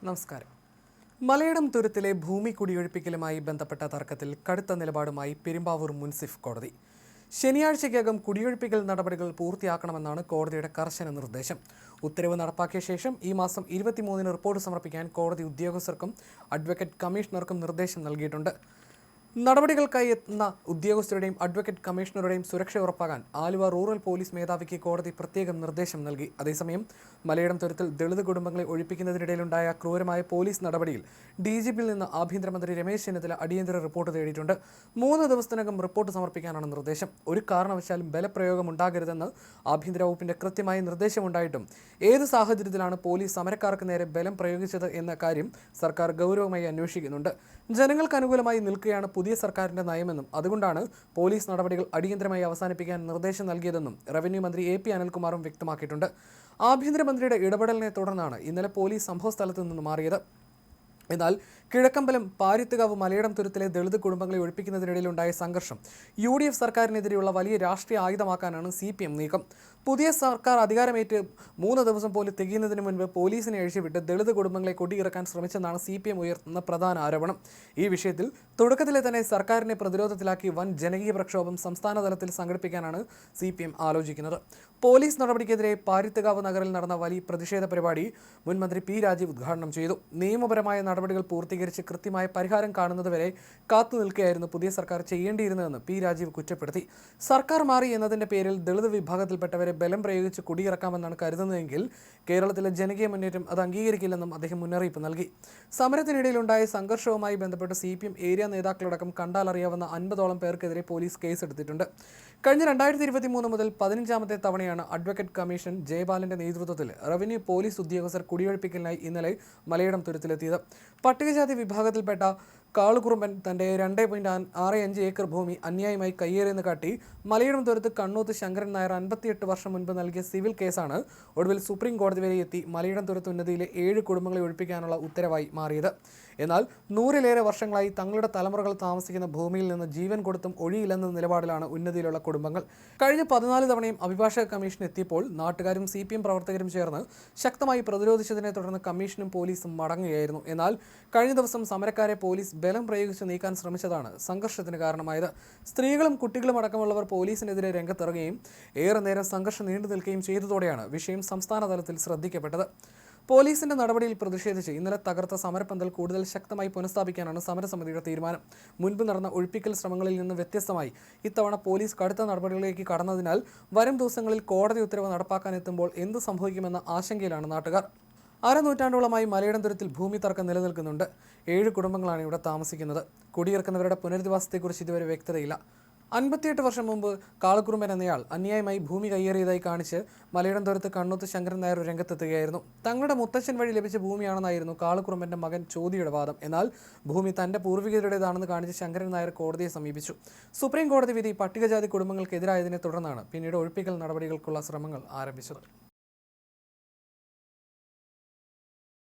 നമസ്കാരം. മലയിടം തുരുത്തിലെ ഭൂമി കുടിയൊഴിപ്പിക്കലുമായി ബന്ധപ്പെട്ട തർക്കത്തിൽ കടുത്ത നിലപാടുമായി പെരുമ്പാവൂർ മുൻസിഫ് കോടതി. ശനിയാഴ്ചയ്ക്കകം കുടിയൊഴിപ്പിക്കൽ നടപടികൾ പൂർത്തിയാക്കണമെന്നാണ് കോടതിയുടെ കർശന നിർദ്ദേശം. ഉത്തരവ് നടപ്പാക്കിയ ശേഷം ഈ മാസം 23-ന് റിപ്പോർട്ട് സമർപ്പിക്കാൻ കോടതി ഉദ്യോഗസ്ഥർക്കും അഡ്വക്കേറ്റ് കമ്മീഷണർക്കും നിർദ്ദേശം നൽകിയിട്ടുണ്ട്. നടപടികൾക്കായി എത്തുന്ന ഉദ്യോഗസ്ഥരുടെയും അഡ്വക്കേറ്റ് കമ്മീഷണറുടെയും സുരക്ഷ ഉറപ്പാക്കാൻ ആലുവ റൂറൽ പോലീസ് മേധാവിക്ക് കോടതി പ്രത്യേകം നിർദ്ദേശം നൽകി. അതേസമയം മലയിടം തുരുത്തിൽ ദളിത് കുടുംബങ്ങളെ ഒഴിപ്പിക്കുന്നതിനിടയിലുണ്ടായ ക്രൂരമായ പോലീസ് നടപടിയിൽ DGPയിൽ നിന്ന് ആഭ്യന്തരമന്ത്രി രമേശ് ചെന്നിത്തല അടിയന്തര റിപ്പോർട്ട് തേടിയിട്ടുണ്ട്. 3 ദിവസത്തിനകം റിപ്പോർട്ട് സമർപ്പിക്കാനാണ് നിർദ്ദേശം. ഒരു കാരണവശാലും ബലപ്രയോഗം ഉണ്ടാകരുതെന്ന് ആഭ്യന്തര വകുപ്പിന്റെ കൃത്യമായ നിർദ്ദേശമുണ്ടായിട്ടും ഏത് സാഹചര്യത്തിലാണ് പോലീസ് സമരക്കാർക്ക് നേരെ ബലം പ്രയോഗിച്ചത് എന്ന കാര്യം സർക്കാർ ഗൗരവമായി അന്വേഷിക്കുന്നുണ്ട്. ജനങ്ങൾക്ക് അനുകൂലമായി നിൽക്കുകയാണ് പുതിയ സർക്കാരിന്റെ നയമെന്നും അതുകൊണ്ടാണ് പോലീസ് നടപടികൾ അടിയന്തരമായി അവസാനിപ്പിക്കാൻ നിർദ്ദേശം നൽകിയതെന്നും റവന്യൂ മന്ത്രി AP അനിൽകുമാറും വ്യക്തമാക്കിയിട്ടുണ്ട്. ആഭ്യന്തരമന്ത്രിയുടെ ഇടപെടലിനെ തുടർന്നാണ് ഇന്നലെ പോലീസ് സംഭവസ്ഥലത്ത് നിന്ന് മാറിയത്. എന്നാൽ കിഴക്കമ്പലം, പാരിത്തുകാവ്, മലയിടം തുരുത്തിലെ ദളിത് കുടുംബങ്ങളെ ഒഴിപ്പിക്കുന്നതിനിടയിലുണ്ടായ സംഘർഷം UDF സർക്കാരിനെതിരെയുള്ള വലിയ രാഷ്ട്രീയ ആയുധമാക്കാനാണ് CPM നീക്കം. പുതിയ സർക്കാർ അധികാരമേറ്റ് 3 ദിവസം പോലും തികയുന്നതിന് മുൻപ് പോലീസിനെ അഴിച്ചുവിട്ട് ദളിത് കുടുംബങ്ങളെ കൊടിയിറക്കാൻ ശ്രമിച്ചെന്നാണ് CPM ഉയർത്തുന്ന പ്രധാന ആരോപണം. ഈ വിഷയത്തിൽ തുടക്കത്തിലെ തന്നെ സർക്കാരിനെ പ്രതിരോധത്തിലാക്കി വൻ ജനകീയ പ്രക്ഷോഭം സംസ്ഥാന തലത്തിൽ സംഘടിപ്പിക്കാനാണ് CPM ആലോചിക്കുന്നത്. പോലീസ് നടപടിക്കെതിരെ പാരിത്തുകാവ് നഗറിൽ നടന്ന വലിയ പ്രതിഷേധ പരിപാടി മുൻ മന്ത്രി P. രാജീവ് ഉദ്ഘാടനം ചെയ്തു. നിയമപരമായ നടപടികൾ പൂർത്തീകരിച്ച് കൃത്യമായ പരിഹാരം കാണുന്നതുവരെ കാത്തുനിൽക്കുകയായിരുന്നു പുതിയ സർക്കാർ ചെയ്യേണ്ടിയിരുന്നതെന്ന് P. രാജീവ് കുറ്റപ്പെടുത്തി. സർക്കാർ മാറി എന്നതിന്റെ പേരിൽ ദളിത് വിഭാഗത്തിൽപ്പെട്ടവരെ ബലം പ്രയോഗിച്ച് കുടിയിറക്കാമെന്നാണ് കരുതുന്നതെങ്കിൽ കേരളത്തിലെ ജനകീയ മുന്നേറ്റം അത് അംഗീകരിക്കില്ലെന്നും അദ്ദേഹം മുന്നറിയിപ്പ് നൽകി. സമരത്തിനിടയിലുണ്ടായ സംഘർഷവുമായി ബന്ധപ്പെട്ട് CPM ഏരിയ നേതാക്കളടക്കം കണ്ടാലറിയാവുന്ന 50ഓളം പേർക്കെതിരെ പോലീസ് കേസെടുത്തിട്ടുണ്ട്. കഴിഞ്ഞ 2023 മുതൽ 15ാമത്തെ തവണയാണ് അഡ്വക്കേറ്റ് കമ്മീഷൻ ജയപാലന്റെ നേതൃത്വത്തിൽ റവന്യൂ പോലീസ് ഉദ്യോഗസ്ഥർ കുടിയൊഴിപ്പിക്കലിനായി ഇന്നലെ മലയിടം തുരുത്തിലെത്തിയത്. പട്ടികജാതി വിഭാഗത്തിൽപ്പെട്ട കാളുകുറുമ്പൻ തന്റെ 2.65 ഏക്കർ ഭൂമി അന്യായമായി കയ്യേറിയെന്ന് കാട്ടി മലയിടം തുരുത്ത് കണ്ണൂത്ത് ശങ്കരൻ നായർ 58 വർഷം മുൻപ് നൽകിയ സിവിൽ കേസാണ് ഒടുവിൽ സുപ്രീം കോടതി വരെ എത്തി മലയിടം തുരുത്ത് ഉന്നതിയിലെ 7 കുടുംബങ്ങളെ ഒഴിപ്പിക്കാനുള്ള ഉത്തരവായി മാറിയത്. എന്നാൽ 100-ലേറെ വർഷങ്ങളായി തങ്ങളുടെ തലമുറകൾ താമസിക്കുന്ന ഭൂമിയിൽ നിന്ന് ജീവൻ കൊടുത്തും ഒഴിയില്ലെന്ന നിലപാടിലാണ് ഉന്നതിയിലുള്ള കുടുംബങ്ങൾ. കഴിഞ്ഞ 14 തവണയും അഭിഭാഷക കമ്മീഷൻ എത്തിയപ്പോൾ നാട്ടുകാരും CPM പ്രവർത്തകരും ചേർന്ന് ശക്തമായി പ്രതിരോധിച്ചതിനെ തുടർന്ന് കമ്മീഷനും പോലീസും മടങ്ങുകയായിരുന്നു. എന്നാൽ കഴിഞ്ഞ ദിവസം സമരക്കാരെ പോലീസ് ബലം പ്രയോഗിച്ച് നീക്കാൻ ശ്രമിച്ചതാണ് സംഘർഷത്തിന് കാരണമായത്. സ്ത്രീകളും കുട്ടികളും അടക്കമുള്ളവർ പോലീസിനെതിരെ രംഗത്തിറങ്ങുകയും ഏറെ നേരം സംഘർഷം നീണ്ടു നിൽക്കുകയും ചെയ്തതോടെയാണ് വിഷയം സംസ്ഥാന തലത്തിൽ ശ്രദ്ധിക്കപ്പെട്ടത്. പോലീസിന്റെ നടപടിയിൽ പ്രതിഷേധിച്ച് ഇന്നലെ തകർത്ത സമരപന്തൽ കൂടുതൽ ശക്തമായി പുനഃസ്ഥാപിക്കാനാണ് സമരസമിതിയുടെ തീരുമാനം. മുൻപ് നടന്ന ഒഴിപ്പിക്കൽ ശ്രമങ്ങളിൽ നിന്ന് വ്യത്യസ്തമായി ഇത്തവണ പോലീസ് കടുത്ത നടപടികളിലേക്ക് കടന്നതിനാൽ വരും ദിവസങ്ങളിൽ കോടതി ഉത്തരവ് നടപ്പാക്കാനെത്തുമ്പോൾ എന്ത് സംഭവിക്കുമെന്ന ആശങ്കയിലാണ് നാട്ടുകാർ. അരനൂറ്റാണ്ടോളമായി മലയിടം തുരുത്തിൽ ഭൂമി തർക്കം നിലനിൽക്കുന്നുണ്ട്. 7 കുടുംബങ്ങളാണ് ഇവിടെ താമസിക്കുന്നത്. കുടിയിറക്കുന്നവരുടെ പുനരധിവാസത്തെക്കുറിച്ച് ഇതുവരെ വ്യക്തതയില്ല. 58 വർഷം മുമ്പ് കാളക്കുറുമ്പൻ എന്നയാൾ അന്യായമായി ഭൂമി കയ്യേറിയതായി കാണിച്ച് മലയിടം തുരുത്ത് കണ്ണൂത്ത് ശങ്കരൻ നായർ രംഗത്തെത്തുകയായിരുന്നു. തങ്ങളുടെ മുത്തച്ഛൻ വഴി ലഭിച്ച ഭൂമിയാണെന്നായിരുന്നു കാളക്കുറുമ്പന്റെ മകൻ ചോദിയുടെ വാദം. എന്നാൽ ഭൂമി തന്റെ പൂർവികരുടേതാണെന്ന് കാണിച്ച് ശങ്കരൻ നായർ കോടതിയെ സമീപിച്ചു. സുപ്രീം കോടതി വിധി പട്ടികജാതി കുടുംബങ്ങൾക്കെതിരായതിനെ തുടർന്നാണ് പിന്നീട് ഒഴിപ്പിക്കൽ നടപടികൾക്കുള്ള ശ്രമങ്ങൾ ആരംഭിച്ചത്.